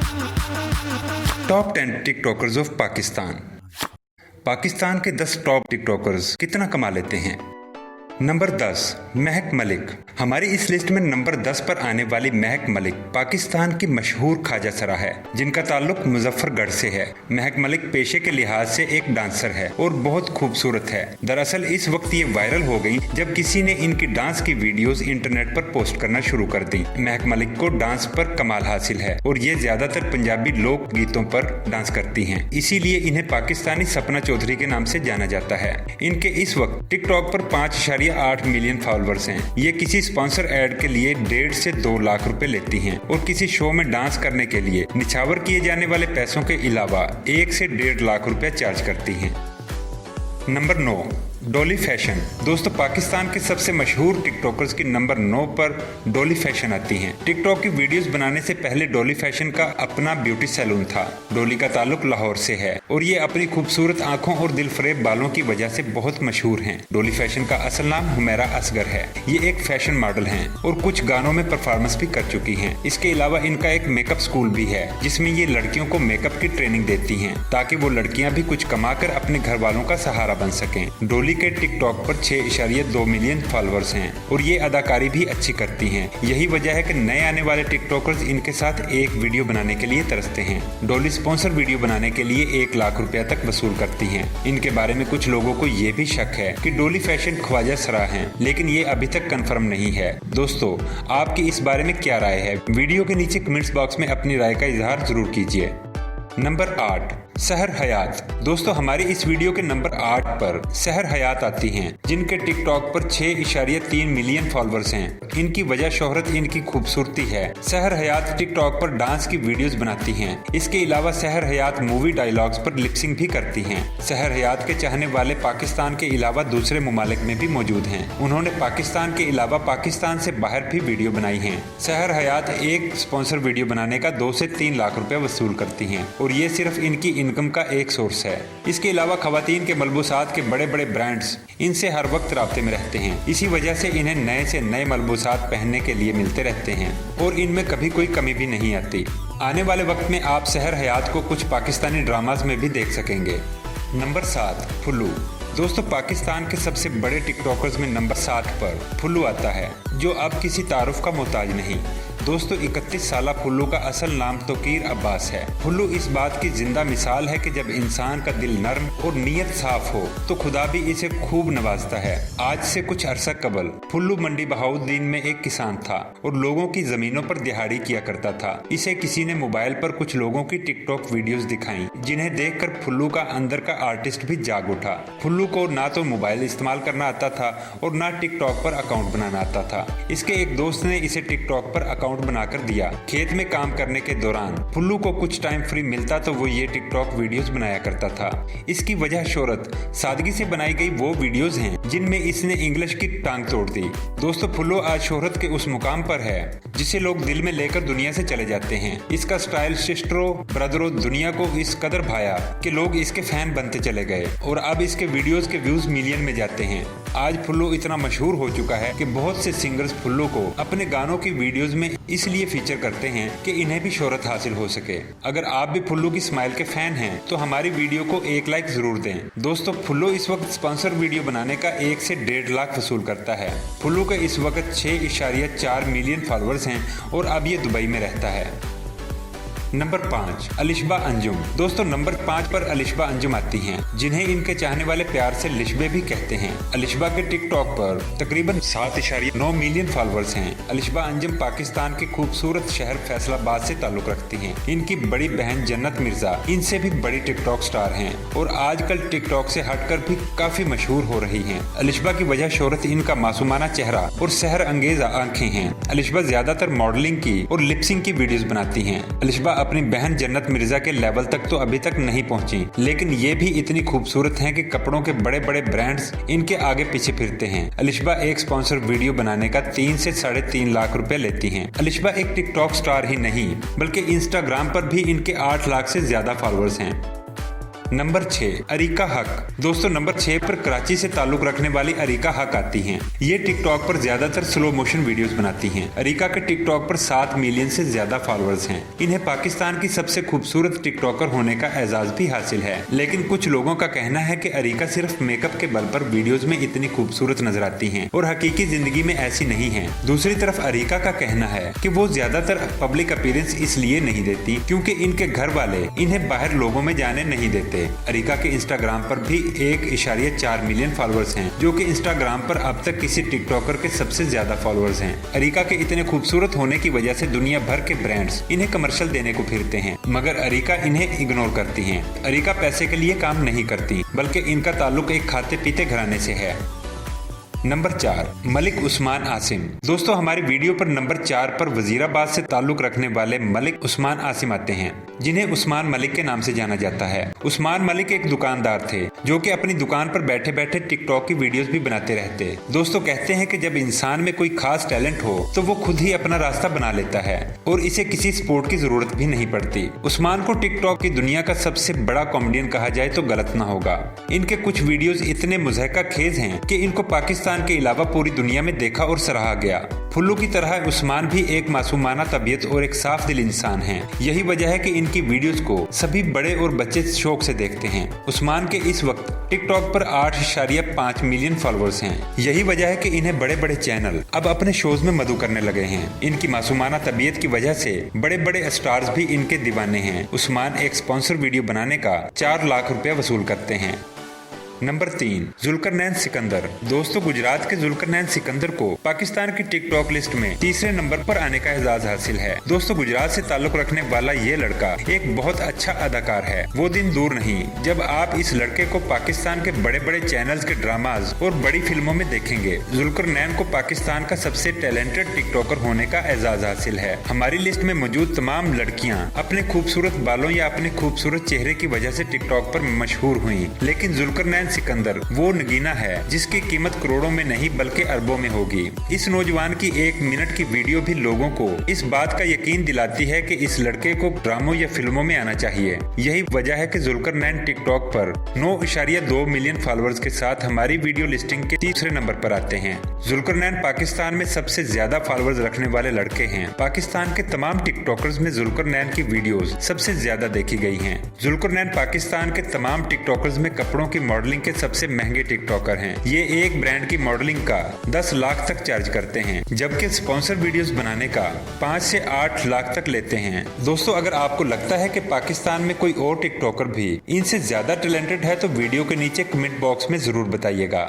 Top 10 TikTokers of Pakistan. Pakistan के 10 top TikTokers कितना कमा लेते हैं। नंबर 10 महक मलिक। हमारी इस लिस्ट में नंबर 10 पर आने वाली महक मलिक पाकिस्तान की मशहूर ख्वाजा सरा है, जिनका ताल्लुक मुजफ्फरगढ़ से है। महक मलिक पेशे के लिहाज से एक डांसर है और बहुत खूबसूरत है। दरअसल इस वक्त ये वायरल हो गई जब किसी ने इनकी डांस की वीडियोस इंटरनेट पर पोस्ट करना शुरू कर दी। महक मलिक को डांस पर कमाल हासिल है और ये ज्यादातर पंजाबी लोक गीतों पर डांस करती हैं, इसीलिए इन्हें पाकिस्तानी सपना चौधरी के नाम से जाना जाता है। इनके इस वक्त टिकटॉक पर 5.8 मिलियन फॉलोअर्स हैं। ये किसी स्पॉन्सर ऐड के लिए 1.5 से 2 लाख रुपए लेती हैं और किसी शो में डांस करने के लिए निछावर किए जाने वाले पैसों के अलावा 1 से 1.5 लाख रुपए चार्ज करती हैं। Number 9 Dolly fashion. दोस्तों पाकिस्तान के सबसे मशहूर टिकटॉकर्स की नंबर 9 पर डॉली फैशन आती हैं। टिकटॉक की वीडियोस बनाने से पहले डॉली फैशन का अपना ब्यूटी सैलून था। डॉली का ताल्लुक लाहौर से है और ये अपनी खूबसूरत आंखों और दिलफरेब बालों की वजह से बहुत मशहूर हैं। डॉली फैशन का असल नाम हुमैरा असगर है। ये एक फैशन मॉडल हैं और कुछ गानों में परफॉर्मेंस भी कर चुकी हैं। इसके अलावा इनका एक मेकअप स्कूल भी है, जिसमें ये लड़कियों को मेकअप की ट्रेनिंग देती हैं ताकि वो लड़कियां भी कुछ कमाकर अपने घर वालों का सहारा बन सकें। डॉली के टिकटॉक पर 6.2 मिलियन फॉलोअर्स हैं और ये अदाकारी भी अच्छी करती हैं। यही वजह है कि नए आने वाले टिकटॉकर्स इनके साथ एक वीडियो बनाने के लिए तरसते हैं। डॉली स्पॉन्सर वीडियो बनाने के लिए 1 लाख रुपया तक वसूल करती हैं। इनके बारे में कुछ लोगों को ये भी शक है कि डॉली फैशन ख्वाजा सरा हैं, लेकिन ये अभी तक कंफर्म नहीं है। दोस्तों आपकी इस बारे में क्या राय है? वीडियो के नीचे कमेंट्स बॉक्स में अपनी राय का इजहार जरूर कीजिए। नंबर 8 सहर हयात। दोस्तों हमारी इस वीडियो के नंबर 8 पर सहर हयात आती हैं, जिनके टिकटॉक पर 6.3 मिलियन फॉलोअर्स हैं। इनकी वजह शोहरत इनकी खूबसूरती है। सहर हयात टिकटॉक पर डांस की वीडियोस बनाती हैं। इसके अलावा सहर हयात मूवी डायलॉग्स पर लिपसिंग भी करती हैं। सहर हयात के चाहने वाले पाकिस्तान के अलावा दूसरे ममालिक में भी मौजूद हैं। उन्होंने पाकिस्तान के अलावा पाकिस्तान से बाहर भी वीडियो बनाई है। सहर हयात एक स्पॉन्सर वीडियो बनाने का 2 से 3 लाख रुपए वसूल करती हैं और ये सिर्फ इनकी इनकम का एक सोर्स है। इसके अलावा खवातीन के मलबूसात के बड़े बड़े ब्रांड्स इनसे हर वक्त राब्ते में रहते हैं। इसी वजह से इन्हें नए से नए मलबूसात पहनने के लिए मिलते रहते हैं और इनमें कभी कोई कमी भी नहीं आती। आने वाले वक्त में आप सहर हयात को कुछ पाकिस्तानी ड्रामास में भी देख सकेंगे। नंबर 7 फुल्लू। दोस्तों पाकिस्तान के सबसे बड़े टिकटॉकर्स में नंबर 7 पर फुल्लू आता है, जो अब किसी तारुफ का मोहताज नहीं। दोस्तों 31 साला फुल्लू का असल नाम तोकीर अब्बास है। फुल्लू इस बात की जिंदा मिसाल है कि जब इंसान का दिल नर्म और नीयत साफ हो तो खुदा भी इसे खूब नवाजता है। आज से कुछ अरसा कबल फुल्लू मंडी बहाउद्दीन में एक किसान था और लोगों की जमीनों पर दिहाड़ी किया करता था। इसे किसी ने मोबाइल पर कुछ लोगों की टिकटॉक वीडियोस दिखाई, जिन्हें देखकर फुल्लू का अंदर का आर्टिस्ट भी जाग उठा। फुल्लू को ना तो मोबाइल इस्तेमाल करना आता था और ना टिकटॉक पर अकाउंट बनाना आता था। इसके एक दोस्त ने इसे टिकटॉक पर अकाउंट बनाकर दिया। खेत में काम करने के दौरान फुल्लू को कुछ टाइम फ्री मिलता तो वो ये टिकटॉक वीडियोस बनाया करता था। इसकी वजह शोहरत सादगी से बनाई गई वो वीडियोस हैं जिनमें इसने इंग्लिश की टांग तोड़ दी। दोस्तों फुल्लू आज शोहरत के उस मुकाम पर है जिसे लोग दिल में लेकर दुनिया से चले जाते हैं। इसका स्टाइल सिस्टरों ब्रदरों दुनिया को इस कदर भाया कि लोग इसके फैन बनते चले गए और अब इसके वीडियोस के व्यूज मिलियन में जाते हैं। आज फुल्लू इतना मशहूर हो चुका है कि बहुत से सिंगर्स फुल्लू को अपने गानों की वीडियोस में इसलिए फीचर करते हैं कि इन्हें भी शोहरत हासिल हो सके। अगर आप भी फुल्लू की स्माइल के फैन हैं तो हमारी वीडियो को 1 लाइक जरूर दें। दोस्तों फुल्लू इस वक्त स्पॉन्सर वीडियो बनाने का 1 से 1.5 लाख वसूल करता है। फुल्लू के इस वक्त 6.4 मिलियन फॉलोअर्स हैं और अब ये दुबई में रहता है। नंबर 5 अलिशबा अंजुम। दोस्तों नंबर 5 पर अलिशबा अंजुम आती हैं, जिन्हें इनके चाहने वाले प्यार से लिशबे भी कहते हैं। अलिशबा के टिकटॉक पर तकरीबन 7.9 मिलियन फॉलोअर्स हैं। अलिशबा अंजुम पाकिस्तान के खूबसूरत शहर फैसलाबाद से ताल्लुक रखती हैं। इनकी बड़ी बहन जन्नत मिर्जा इनसे भी बड़ी टिकटॉक स्टार हैं और आजकल टिकटॉक से हटकर भी काफी मशहूर हो रही हैं। अलिशबा की वजह शोहरत इनका मासूमाना चेहरा और सहर अंगेज आंखें हैं। अलिशबा ज्यादातर मॉडलिंग की और लिपसिंग की वीडियोस बनाती हैं। अलिशबा अपनी बहन जन्नत मिर्जा के लेवल तक तो अभी तक नहीं पहुंची, लेकिन ये भी इतनी खूबसूरत हैं कि कपड़ों के बड़े बड़े ब्रांड्स इनके आगे पीछे फिरते हैं। अलिशबा एक स्पॉन्सर वीडियो बनाने का 3 से 3.5 लाख रुपए लेती हैं। अलिशबा एक टिकटॉक स्टार ही नहीं बल्कि इंस्टाग्राम पर भी इनके 8 लाख से ज्यादा फॉलोअर्स हैं। नंबर 6 अरीका हक। दोस्तों नंबर 6 पर कराची से ताल्लुक रखने वाली अरीका हक आती हैं। ये टिकटॉक पर ज्यादातर स्लो मोशन वीडियोस बनाती हैं। अरीका के टिकटॉक पर 7 मिलियन से ज्यादा फॉलोअर्स हैं। इन्हें पाकिस्तान की सबसे खूबसूरत टिकटॉकर होने का एजाज भी हासिल है। लेकिन कुछ लोगों का कहना है कि अरीका सिर्फ मेकअप के बल पर वीडियोस में इतनी खूबसूरत नजर आती हैं और हकीकी जिंदगी में ऐसी नहीं है। दूसरी तरफ अरीका का कहना है कि वो ज्यादातर पब्लिक अपीयरेंस इसलिए नहीं देती क्योंकि इनके घर वाले इन्हें बाहर लोगों में जाने नहीं देते। अरीका के इंस्टाग्राम पर भी 1.4 मिलियन फॉलोअर्स हैं, जो कि इंस्टाग्राम पर अब तक किसी टिकटॉकर के सबसे ज्यादा फॉलोअर्स हैं। अरीका के इतने खूबसूरत होने की वजह से दुनिया भर के ब्रांड्स इन्हें कमर्शियल देने को फिरते हैं, मगर अरीका इन्हें इग्नोर करती हैं। अरीका पैसे के लिए काम नहीं करती, बल्कि इनका ताल्लुक एक खाते पीते घराने से है। नंबर 4 मलिक उस्मान आसिम। दोस्तों हमारी वीडियो पर नंबर 4 पर वजीराबाद से ताल्लुक रखने वाले मलिक उस्मान आसिम आते हैं, जिन्हें उस्मान मलिक के नाम से जाना जाता है। उस्मान मलिक एक दुकानदार थे जो कि अपनी दुकान पर बैठे बैठे टिकटॉक की वीडियोस भी बनाते रहते। दोस्तों कहते हैं कि जब इंसान में कोई खास टैलेंट हो तो वो खुद ही अपना रास्ता बना लेता है और इसे किसी सपोर्ट की जरूरत भी नहीं पड़ती। उस्मान को टिकटॉक की दुनिया का सबसे बड़ा कॉमेडियन कहा जाए तो गलत ना होगा। इनके कुछ वीडियोस इतने मुज़हका खेज हैं कि इनको पाकिस्तान के अलावा पूरी दुनिया में देखा और सराहा गया। फुल्लू की तरह उस्मान भी एक मासूमाना तबीयत और एक साफ दिल इंसान हैं। यही वजह है कि इनकी वीडियोस को सभी बड़े और बच्चे शौक से देखते हैं। उस्मान के इस वक्त टिकटॉक पर 8.5 मिलियन फॉलोअर्स हैं। यही वजह है कि इन्हें बड़े बड़े चैनल अब अपने शोज में मदऊ करने लगे हैं। इनकी मासूमाना तबीयत की वजह से बड़े बड़े स्टार्स भी इनके दीवाने हैं। उस्मान एक स्पॉन्सर वीडियो बनाने का 4 लाख रुपया वसूल करते हैं। नंबर 3 जुल्करनैन सिकंदर। दोस्तों गुजरात के जुल्करनैन सिकंदर को पाकिस्तान की टिकटॉक लिस्ट में तीसरे नंबर पर आने का एजाज हासिल है। दोस्तों गुजरात से ताल्लुक रखने वाला ये लड़का एक बहुत अच्छा अदाकार है। वो दिन दूर नहीं जब आप इस लड़के को पाकिस्तान के बड़े बड़े चैनल्स के ड्रामाज और बड़ी फिल्मों में देखेंगे। जुल्करनैन को पाकिस्तान का सबसे टैलेंटेड टिकटॉकर होने का एजाज हासिल है। हमारी लिस्ट में मौजूद तमाम लड़कियाँ अपने खूबसूरत बालों या अपने खूबसूरत चेहरे की वजह से टिकटॉक पर मशहूर हुई, लेकिन जुल्करनैन सिकंदर वो नगीना है जिसकी कीमत करोड़ों में नहीं बल्कि अरबों में होगी। इस नौजवान की 1 मिनट की वीडियो भी लोगों को इस बात का यकीन दिलाती है कि इस लड़के को ड्रामों या फिल्मों में आना चाहिए। यही वजह है कि जुल्करनैन टिकटॉक पर 9.2 मिलियन फॉलोअर्स के साथ हमारी वीडियो लिस्टिंग के तीसरे नंबर पर आते हैं। जुल्करनैन पाकिस्तान में सबसे ज्यादा फॉलोअर्स रखने वाले लड़के हैं। पाकिस्तान के तमाम टिकटॉकर्स में जुल्करनैन की वीडियोस सबसे ज्यादा देखी गई हैं। जुल्करनैन पाकिस्तान के तमाम टिकटॉकर्स में कपड़ों की मॉडलिंग के सबसे महंगे टिकटॉकर हैं। ये एक ब्रांड की मॉडलिंग का 10 लाख तक चार्ज करते हैं, जबकि स्पॉन्सर वीडियोस बनाने का 5 से 8 लाख तक लेते हैं। दोस्तों अगर आपको लगता है कि पाकिस्तान में कोई और टिकटॉकर भी इनसे ज्यादा टैलेंटेड है तो वीडियो के नीचे कमेंट बॉक्स में जरूर बताइएगा।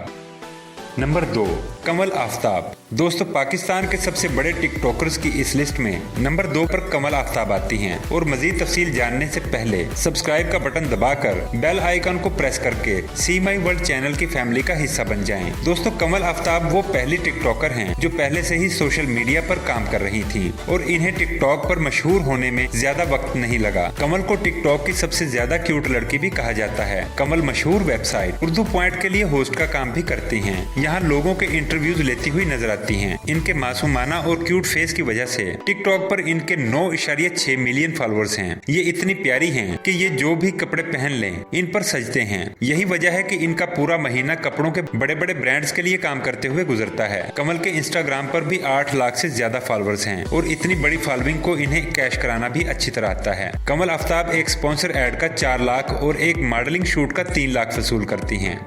नंबर 2 कमल आफ्ताब। दोस्तों पाकिस्तान के सबसे बड़े टिकटॉकर्स की इस लिस्ट में नंबर 2 पर कमल आफ्ताब आती हैं और मजीद तफसील जानने से पहले सब्सक्राइब का बटन दबाकर बेल आइकन को प्रेस करके सी माई वर्ल्ड चैनल की फैमिली का हिस्सा बन जाएं। दोस्तों कमल आफ्ताब वो पहली टिकटॉकर हैं जो पहले से ही सोशल मीडिया पर काम कर रही थी और इन्हें टिकटॉक पर मशहूर होने में ज्यादा वक्त नहीं लगा। कमल को टिकटॉक की सबसे ज्यादा क्यूट लड़की भी कहा जाता है। कमल मशहूर वेबसाइट उर्दू पॉइंट के लिए होस्ट का काम भी करती हैं। यहाँ लोगों के इंटरव्यूज लेती हुई नजर आती हैं। इनके मासूमाना और क्यूट फेस की वजह से टिकटॉक पर इनके 9.6 मिलियन फॉलोअर्स हैं। ये इतनी प्यारी हैं कि ये जो भी कपड़े पहन लें इन पर सजते हैं। यही वजह है कि इनका पूरा महीना कपड़ों के बड़े बड़े ब्रांड्स के लिए काम करते हुए गुजरता है। कमल के इंस्टाग्राम पर भी 8 लाख से ज्यादा फॉलोअर्स हैं और इतनी बड़ी फॉलोइंग को इन्हें कैश कराना भी अच्छी तरह आता है। कमल आफ्ताब एक स्पॉन्सर एड का 4 लाख और एक मॉडलिंग शूट का 3 लाख वसूल करती हैं।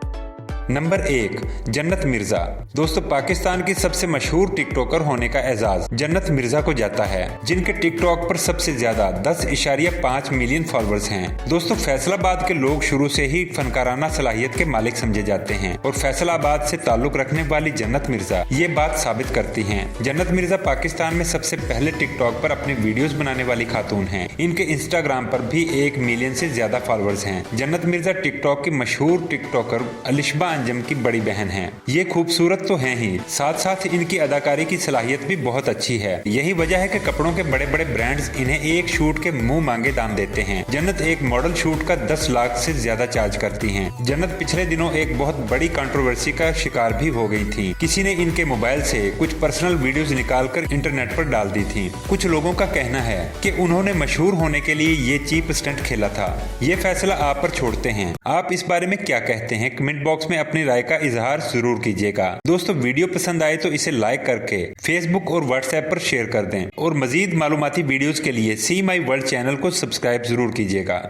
नंबर 1 जन्नत मिर्जा। दोस्तों पाकिस्तान की सबसे मशहूर टिकटॉकर होने का एजाज जन्नत मिर्जा को जाता है, जिनके टिकटॉक पर सबसे ज्यादा 10.5 मिलियन फॉलोअर्स हैं। दोस्तों फैसलाबाद के लोग शुरू से ही फनकाराना सलाहियत के मालिक समझे जाते हैं और फैसलाबाद से ताल्लुक रखने वाली जन्नत मिर्जा ये बात साबित करती हैं। जन्नत मिर्जा पाकिस्तान में सबसे पहले टिकटॉक पर अपनी वीडियोस बनाने वाली खातून हैं। इनके इंस्टाग्राम पर भी 1 मिलियन से ज्यादा फॉलोअर्स हैं। जन्नत मिर्जा टिकटॉक की मशहूर टिकटॉकर अलिशबा अंजम की बड़ी बहन हैं। ये खूबसूरत तो हैं ही, साथ साथ इनकी अदाकारी की सलाहियत भी बहुत अच्छी है। यही वजह है कि कपड़ों के बड़े बड़े ब्रांड्स इन्हें एक शूट के मुंह मांगे दाम देते हैं। जन्नत एक मॉडल शूट का 10 लाख से ज्यादा चार्ज करती हैं। जन्नत पिछले दिनों एक बहुत बड़ी कंट्रोवर्सी का शिकार भी हो गई थी। किसी ने इनके मोबाइल से कुछ पर्सनल वीडियोस निकालकर इंटरनेट पर डाल दी थी। कुछ लोगों का कहना है कि उन्होंने मशहूर होने के लिए ये चीप स्टंट खेला था। ये फैसला आप पर छोड़ते हैं। आप इस बारे में क्या कहते हैं? कमेंट बॉक्स में अपनी राय का इजहार जरूर कीजिएगा। दोस्तों, वीडियो पसंद आए तो इसे लाइक करके फेसबुक और व्हाट्सएप पर शेयर कर दें और मजीद मालूमाती वीडियोस के लिए सी माई वर्ल्ड चैनल को सब्सक्राइब जरूर कीजिएगा।